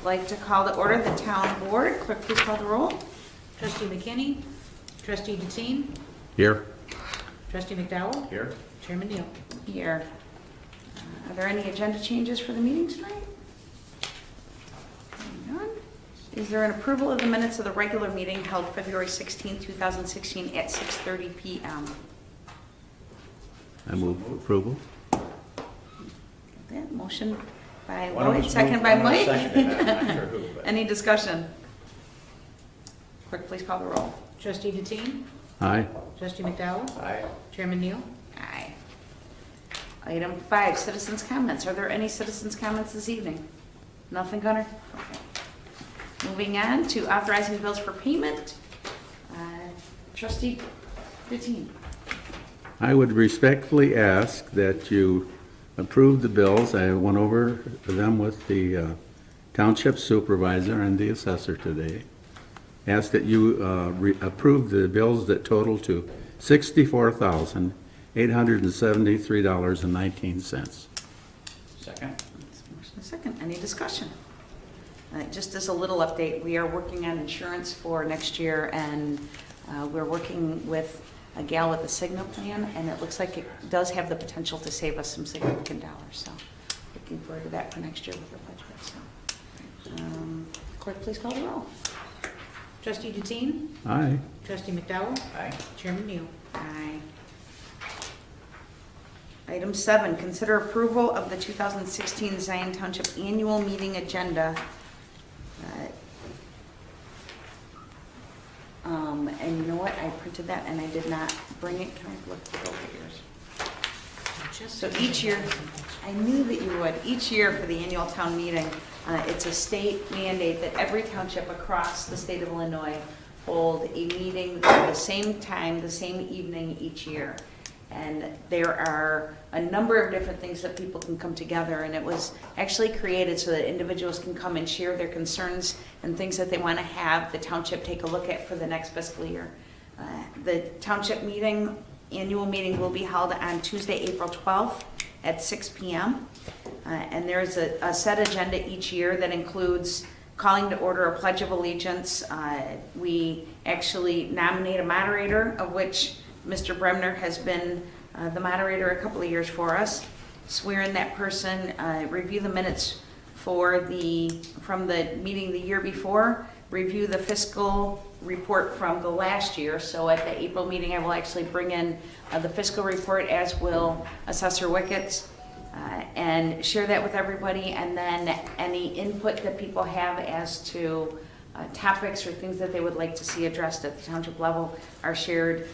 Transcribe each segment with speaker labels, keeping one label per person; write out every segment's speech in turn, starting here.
Speaker 1: Like to call to order the town board. Clerk, please call the roll.
Speaker 2: Trustee McKinney, Trustee Deteen,
Speaker 3: Here.
Speaker 2: Trustee McDowell,
Speaker 3: Here.
Speaker 2: Chairman Neal.
Speaker 1: Here. Are there any agenda changes for the meeting tonight? None. Is there an approval of the minutes of the regular meeting held February 16, 2016 at 6:30 p.m.?
Speaker 3: I move approval.
Speaker 1: That motion by
Speaker 4: One of
Speaker 1: Lloyd,
Speaker 4: us
Speaker 1: second
Speaker 4: moved,
Speaker 1: by
Speaker 4: one of us
Speaker 1: Mike.
Speaker 4: seconded that. I'm not sure who, but-
Speaker 1: Any discussion? Clerk, please call the roll.
Speaker 2: Trustee Deteen,
Speaker 3: Aye.
Speaker 2: Trustee McDowell,
Speaker 4: Aye.
Speaker 2: Chairman Neal.
Speaker 1: Aye. Item 5, citizens' comments. Are there any citizens' comments this evening? Nothing, Gunnar? Okay. Moving on to authorizing bills for payment. Trustee Deteen.
Speaker 3: I would respectfully ask that you approve the bills. I went over them with the township supervisor and the assessor today. Ask that you approve the bills that total to $64,873.19.
Speaker 4: Second?
Speaker 1: Motion and second. Any discussion? Just as a little update, we are working on insurance for next year, and we're working with a gal with a Cigna plan, and it looks like it does have the potential to save us some significant dollars. So looking forward to that for next year with the budget. So, clerk, please call the roll.
Speaker 2: Trustee Deteen,
Speaker 3: Aye.
Speaker 2: Trustee McDowell,
Speaker 4: Aye.
Speaker 2: Chairman Neal.
Speaker 1: Aye. Item 7, consider approval of the 2016 Zion Township Annual Meeting Agenda. And you know what? I printed that and I did not bring it. Can I look at both of yours? So each year, I knew that you would, each year for the annual town meeting, it's a state mandate that every township across the state of Illinois hold a meeting at the same time, the same evening each year. And there are a number of different things that people can come together, and it was actually created so that individuals can come and share their concerns and things that they want to have the township take a look at for the next fiscal year. The township meeting, annual meeting, will be held on Tuesday, April 12th at 6 p.m. And there's a set agenda each year that includes calling to order a pledge of allegiance. We actually nominate a moderator, of which Mr. Bremner has been the moderator a couple of years for us. Swear in that person, review the minutes from the meeting the year before, review the fiscal report from the last year. So at the April meeting, I will actually bring in the fiscal report, as will Assessor Wickets, and share that with everybody. And then any input that people have as to topics or things that they would like to see addressed at the township level are shared.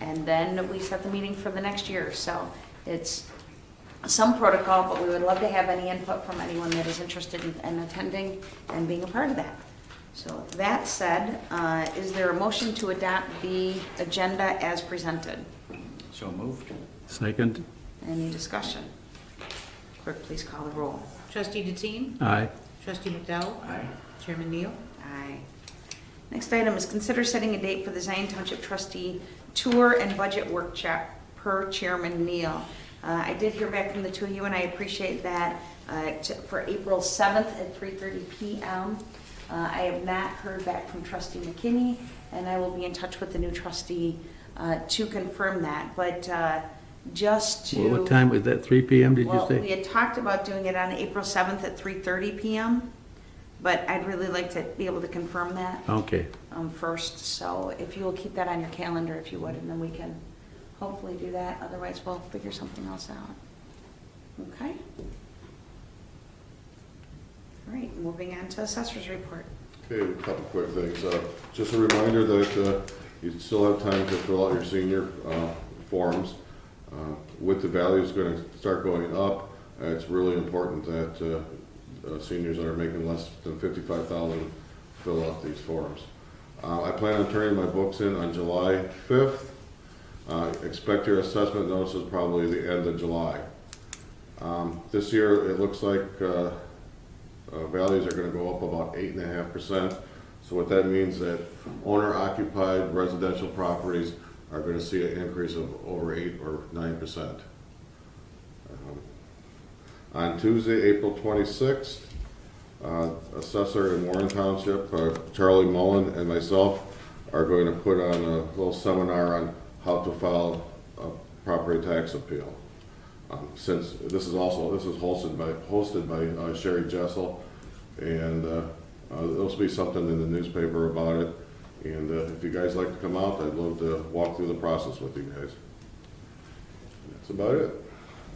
Speaker 1: And then we set the meeting for the next year. So it's some protocol, but we would love to have any input from anyone that is interested in attending and being a part of that. So that said, is there a motion to adopt the agenda as presented?
Speaker 4: So moved.
Speaker 3: Second.
Speaker 1: Any discussion? Clerk, please call the roll.
Speaker 2: Trustee Deteen,
Speaker 3: Aye.
Speaker 2: Trustee McDowell,
Speaker 4: Aye.
Speaker 2: Chairman Neal.
Speaker 1: Aye. Next item is consider setting a date for the Zion Township Trustee Tour and Budget Workshop per Chairman Neal. I did hear back from the two of you, and I appreciate that, for April 7th at 3:30 p.m. I have not heard back from Trustee McKinney, and I will be in touch with the new trustee to confirm that. But just to...
Speaker 3: What time was that, 3 p.m. did you
Speaker 1: Well, we
Speaker 3: say?
Speaker 1: had talked about doing it on April 7th at 3:30 p.m., but I'd really like to be able to confirm that
Speaker 3: Okay.
Speaker 1: first. So if you will keep that on your calendar, if you would, and then we can hopefully do that. Otherwise, we'll figure something else out. Okay? All right, moving on to assessor's report.
Speaker 5: Okay, a couple quick things. Just a reminder that you still have time to fill out your senior forms. With the values going to start going up, it's really important that seniors that are making less than $55,000 fill out these forms. I plan on turning my books in on July 5th. Expect your assessment notices probably the end of July. This year, it looks like values are going to go up about 8.5%. So what that means that owner-occupied residential properties are going to see an increase of over 8 or 9%. On Tuesday, April 26th, Assessor in Warren Township, Charlie Mullen and myself are going to put on a little seminar on how to file a property tax appeal. Since this is hosted by Sherry Jessel, and there'll be something in the newspaper about it. And if you guys like to come out, I'd love to walk through the process with you guys. That's about it.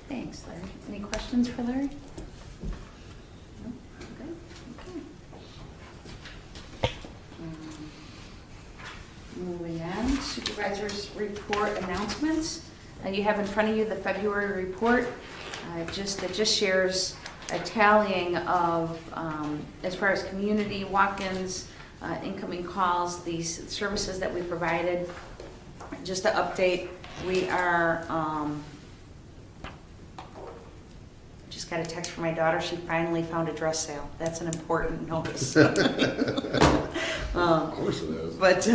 Speaker 1: Thanks, Larry. Any questions for Larry? No? Okay. Moving on, supervisors report announcements. You have in front of you the February report, that just shares a tallying of, as far as community walk-ins, incoming calls, these services that we provided. Just to update, we are, just got a text from my daughter, she finally found a dress sale. That's an important notice.
Speaker 5: Of course it is.
Speaker 1: But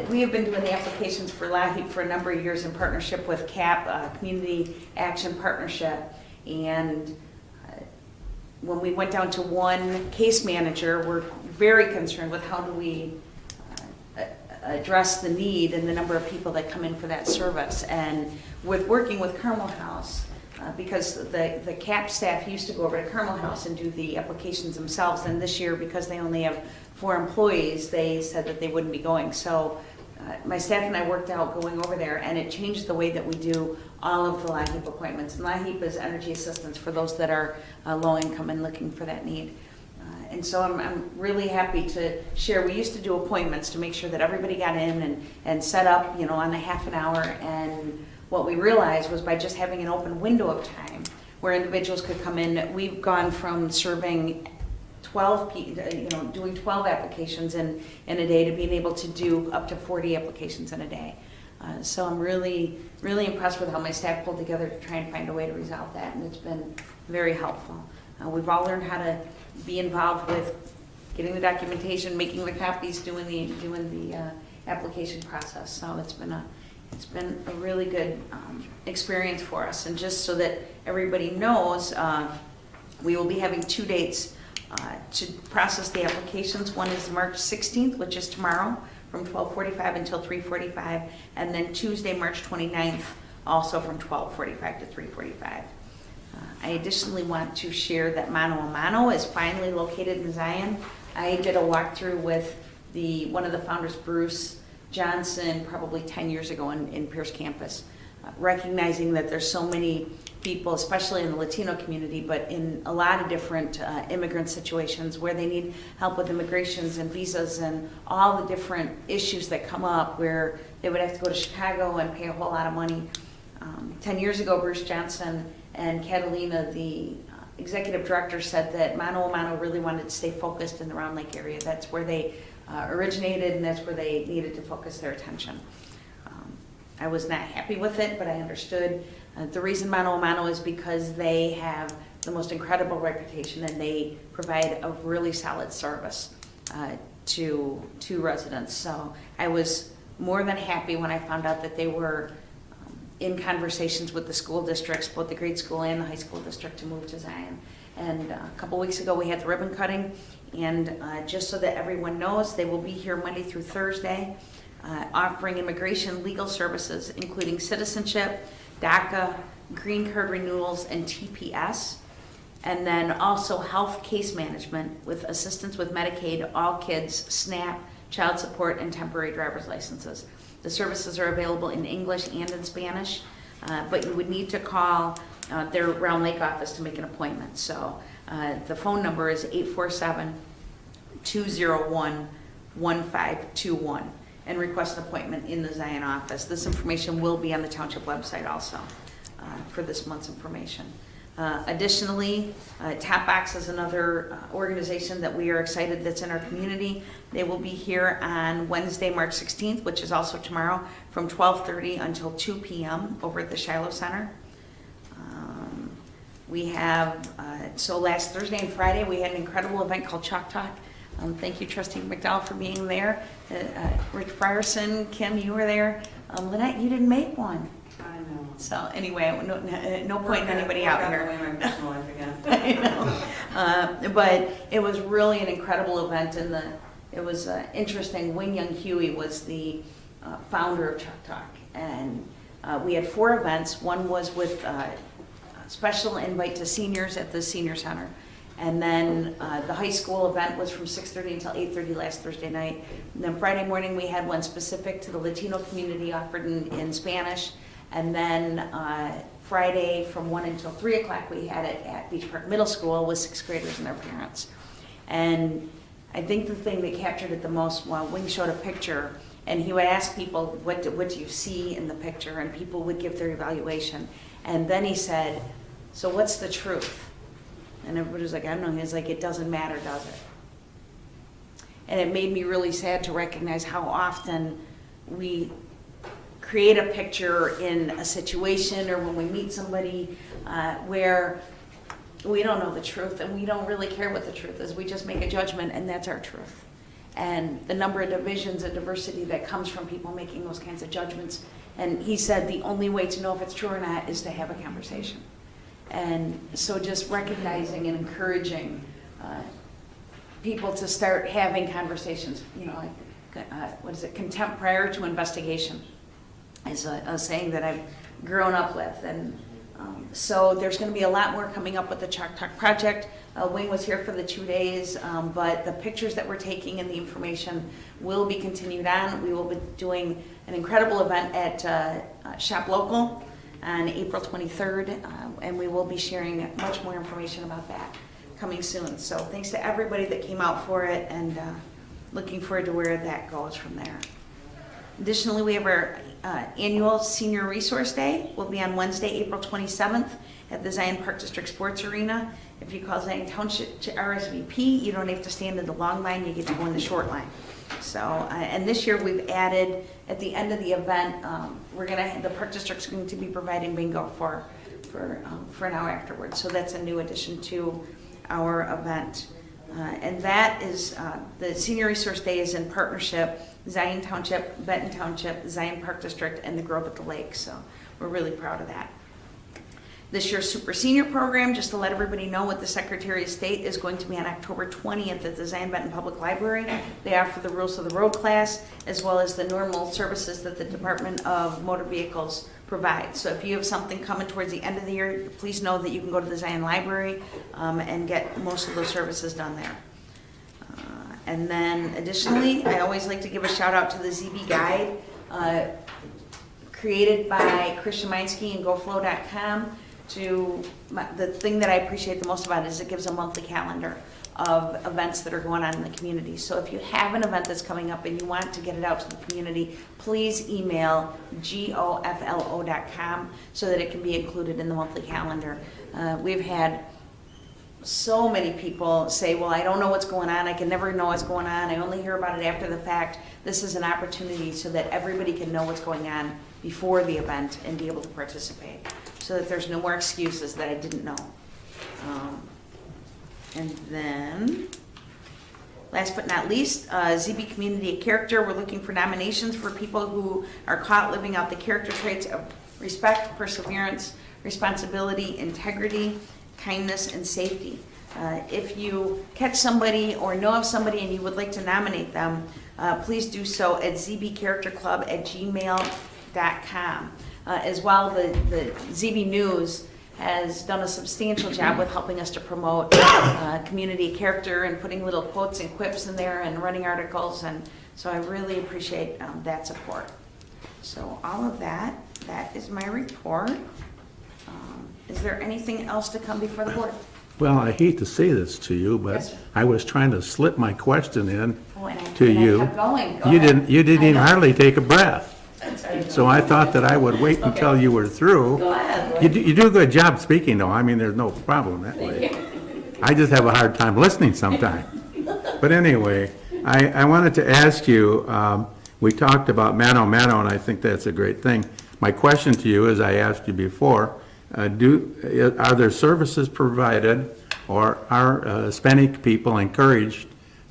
Speaker 1: we have been doing the applications for LAHEAP for a number of years in partnership with CAP, Community Action Partnership. And when we went down to one case manager, we're very concerned with how do we address the need and the number of people that come in for that service. And with working with Carmel House, because the CAP staff used to go over to Carmel House and do the applications themselves, and this year, because they only have 4 employees, they said that they wouldn't be going. So my staff and I worked out going over there, and it changed the way that we do all of the LAHEAP appointments. And LAHEAP is energy assistance for those that are low income and looking for that need. And so I'm really happy to share, we used to do appointments to make sure that everybody got in and set up, on a half an hour. And what we realized was by just having an open window of time where individuals could come in, we've gone from serving 12 doing 12 applications in a day to being able to do up to 40 applications in a day. So I'm really, really impressed with how my staff pulled together to try and find a way to resolve that, and it's been very helpful. We've all learned how to be involved with getting the documentation, making the copies, doing the application process. So it's been a really good experience for us. And just so that everybody knows, we will be having 2 dates to process the applications. One is March 16th, which is tomorrow, from 12:45 until 3:45, and then Tuesday, March 29th, also from 12:45 to 3:45. I additionally want to share that Mano a Mano is finally located in Zion. I did a walkthrough with one of the founders, Bruce Johnson, probably 10 years ago in Pierce campus, recognizing that there's so many people, especially in the Latino community, but in a lot of different immigrant situations where they need help with immigrations and visas and all the different issues that come up where they would have to go to Chicago and pay a whole lot of money. 10 years ago, Bruce Johnson and Catalina, the executive director, said that Mano a Mano really wanted to stay focused in the Round Lake area. That's where they originated, and that's where they needed to focus their attention. I was not happy with it, but I understood. The reason Mano a Mano is because they have the most incredible reputation, and they provide a really solid service to residents. So I was more than happy when I found out that they were in conversations with the school districts, both the grade school and the high school district, to move to Zion. And a couple weeks ago, we had the ribbon cutting, and just so that everyone knows, they will be here Monday through Thursday, offering immigration legal services, including citizenship, DACA, green card renewals, and TPS. And then also health case management with assistance with Medicaid, all kids, SNAP, child support, and temporary driver's licenses. The services are available in English and in Spanish, but you would need to call their Round Lake office to make an appointment. So the phone number is 847-201-1521 and request an appointment in the Zion office. This information will be on the Township website also for this month's information. Additionally, Tapbox is another organization that we are excited that's in our community. They will be here on Wednesday, March 16th, which is also tomorrow, from 12:30 until 2 p.m. over at the Shiloh Center. We have, so last Thursday and Friday, we had an incredible event called Chalk Talk. Thank you, Trustee McDowell, for being there. Rich Frierson, Kim, you were there. Lynette, you didn't make one.
Speaker 6: I know.
Speaker 1: So anyway, no point in anybody out here.
Speaker 6: Work out the way my personal life again.
Speaker 1: I know. But it was really an incredible event, and it was interesting. Wing Young Huey was the founder of Chuck Talk, and we had 4 events. One was with a special invite to seniors at the senior center, and then the high school event was from 6:30 until 8:30 last Thursday night. And then Friday morning we had one specific to the Latino community offered in Spanish, and then Friday from 1 until 3 o'clock we had it at Beach Park Middle School with 6th graders and their parents. And I think the thing that captured it the most, well, Wing showed a picture, and he would ask people, what do you see in the picture? And people would give their evaluation. And then he said, so what's the truth? And everybody was like, I don't know. He was like, it doesn't matter, does it? And it made me really sad to recognize how often we create a picture in a situation or when we meet somebody where we don't know the truth and we don't really care what the truth is. We just make a judgment, and that's our truth. And the number of divisions and diversity that comes from people making those kinds of judgments. And he said the only way to know if it's true or not is to have a conversation. And so just recognizing and encouraging people to start having conversations, you know, like, what is it, contempt prior to investigation is a saying that I've grown up with. And so there's going to be a lot more coming up with the Chalk Talk project. Wayne was here for the 2 days, but the pictures that we're taking and the information will be continued on. We will be doing an incredible event at Shop Local on April 23rd, and we will be sharing much more information about that coming soon. So thanks to everybody that came out for it, and looking forward to where that goes from there. Additionally, we have our annual Senior Resource Day. Will be on Wednesday, April 27th at the Zion Park District Sports Arena. If you call Zion Township to RSVP, you don't have to stand in the long line, you get to go in the short line. So, and this year we've added, at the end of the event, the Park District's going to be providing bingo for an hour afterwards. So that's a new addition to our event. And that is, the Senior Resource Day is in partnership, Zion Township, Benton Township, Zion Park District, and the Grove at the Lake. So we're really proud of that. This year's Super Senior Program, just to let everybody know what the Secretary of State is going to be on October 20th at the Zion Benton Public Library. They offer the Rules of the Road class, as well as the normal services that the Department of Motor Vehicles provides. So if you have something coming towards the end of the year, please know that you can go to the Zion Library and get most of those services done there. And then additionally, I always like to give a shout out to the ZB Guide, created by Chris Shemansky and GoFlow.com. The thing that I appreciate the most about it is it gives a monthly calendar of events that are going on in the community. So if you have an event that's coming up and you want to get it out to the community, please email goflo.com so that it can be included in the monthly calendar. We've had so many people say, well, I don't know what's going on. I can never know what's going on. I only hear about it after the fact. This is an opportunity so that everybody can know what's going on before the event and be able to participate, so that there's no more excuses that I didn't know. And then, last but not least, ZB Community of Character. We're looking for nominations for people who are caught living out the character traits of respect, perseverance, responsibility, integrity, kindness, and safety. If you catch somebody or know of somebody and you would like to nominate them, please do so at zbcharacterclub@gmail.com. As well, the ZB News has done a substantial job with helping us to promote community character and putting little quotes and quips in there and running articles, and so I really appreciate that support. So all of that is my report. Is there anything else to come before the board?
Speaker 3: Well, I hate to say this to you,
Speaker 1: Yes,
Speaker 3: but
Speaker 1: sir.
Speaker 3: I was trying to slip my question in
Speaker 1: Oh, and I
Speaker 3: you.
Speaker 1: kept going. Go
Speaker 3: You
Speaker 1: ahead.
Speaker 3: didn't
Speaker 1: I
Speaker 3: even
Speaker 1: know.
Speaker 3: hardly take a breath.
Speaker 1: That's right.
Speaker 3: So I thought that I would wait
Speaker 1: Okay.
Speaker 3: until you were through.
Speaker 1: Go ahead.
Speaker 3: You do a good job speaking, though. I mean, there's no problem that way. I just have a hard time listening sometimes. But anyway, I wanted to ask you, we talked about mano a mano, and I think that's a great thing. My question to you, as I asked you before, are there services provided, or are Hispanic people encouraged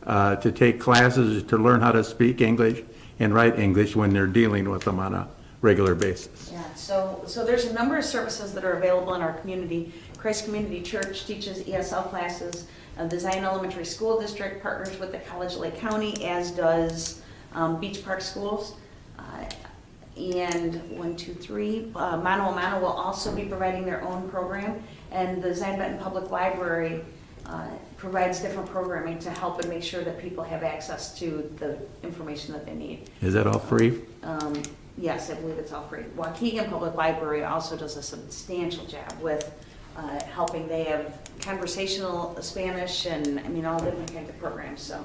Speaker 3: to take classes to learn how to speak English and write English when they're dealing with them on regular basis.
Speaker 1: Yeah, so there's a number of services that are available in our community. Christ Community Church teaches ESL classes. The Zion Elementary School District partners with the College of Lake County, as does Beach Park Schools. And Mano a Mano will also be providing their own program. And the Zion Benton Public Library provides different programming to help and make sure that people have access to the information that they need.
Speaker 3: Is that all free?
Speaker 1: Yes, I believe it's all free. Waukegan Public Library also does a substantial job with helping. They have conversational Spanish and, I mean, all different kinds of programs. So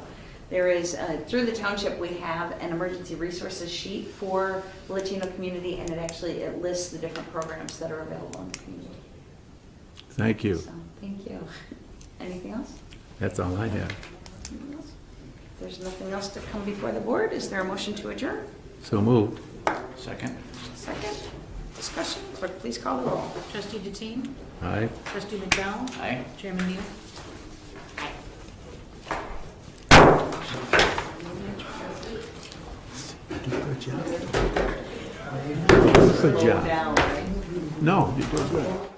Speaker 1: there is, through the township, we have an emergency resources sheet for the Latino community, and it lists the different programs that are available in the community.
Speaker 3: Thank you.
Speaker 1: So, thank you. Anything else?
Speaker 3: That's all I have.
Speaker 1: Anything else? If there's nothing else to come before the board, is there a motion to adjourn?
Speaker 3: So moved.
Speaker 4: Second?
Speaker 1: Second. Discussion. Clerk, please call the roll.
Speaker 2: Trustee Deteen?
Speaker 3: Aye.
Speaker 2: Trustee McDowell?
Speaker 4: Aye.
Speaker 2: Chairman Neal?
Speaker 3: Good job.
Speaker 1: Slow down, right?
Speaker 3: No, you did good.